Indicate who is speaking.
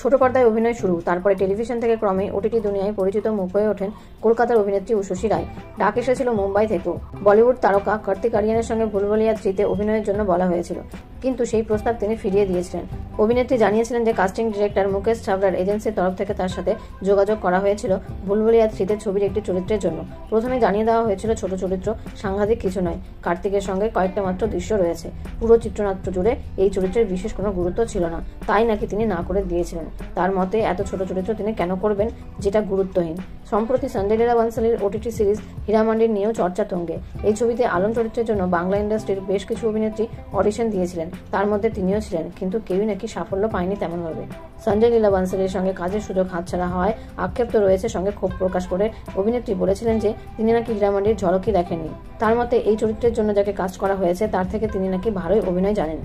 Speaker 1: ছোট পর্দায় অভিনয় শুরু, তারপরে টেলিভিশন থেকে ক্রমে ওটিটি দুনিয়ায় পরিচিত মুখ হয়ে ওঠেন কলকাতার অভিনেত্রী উষসী রায়। ডাক এসেছিল মুম্বাই থেকেও। বলিউড তারকা কার্তিক আরিয়ানের সঙ্গে ভুলভুলাইয়া 3-তে অভিনয়ের জন্য বলা হয়েছিল, কিন্তু সেই প্রস্তাব তিনি ফিরিয়ে দিয়েছিলেন। অভিনেত্রী জানিয়েছিলেন যে কাস্টিং ডিরেক্টর মুকেশ ছাবরার এজেন্সির তরফ থেকে তার সাথে যোগাযোগ করা হয়েছিল ভুলভুলাইয়া 3-তে ছবির একটি চরিত্রের জন্য। প্রথমে জানিয়ে দেওয়া হয়েছিল ছোট চরিত্র, সাংঘাতিক কিছু নয়, কার্তিকের সঙ্গে কয়েকটা মাত্র দৃশ্য রয়েছে। পুরো চিত্রনাট্য জুড়ে এই চরিত্রের বিশেষ কোনো গুরুত্ব ছিল না, তাই নাকি তিনি না করে দিয়েছিলেন। তার মতে এত ছোট চরিত্র তিনি কেন করবেন যেটা গুরুত্বহীন। সম্প্রতি সঞ্জয় লীলা বানসালির ওটিটি সিরিজ হীরামান্ডির নিয়েও চর্চা তুঙ্গে। এই ছবিতে আলম চরিত্রের জন্য বাংলা ইন্ডাস্ট্রির বেশ কিছু অভিনেত্রী অডিশন দিয়েছিলেন, তার মধ্যে তিনিও ছিলেন, কিন্তু কেউই নাকি সাফল্য পায়নি তেমনভাবে। সঞ্জয় লীলা বানসালির সঙ্গে কাজের সুযোগ হাতছাড়া হওয়ায় আক্ষেপ তো রয়েছে, সঙ্গে ক্ষোভ প্রকাশ করে অভিনেত্রী বলেছিলেন যে তিনি নাকি হীরামান্ডির ঝলকই দেখেননি। তার মতে এই চরিত্রের জন্য যাকে কাজ করা হয়েছে তার থেকে তিনি নাকি ভালোই অভিনয় জানেন।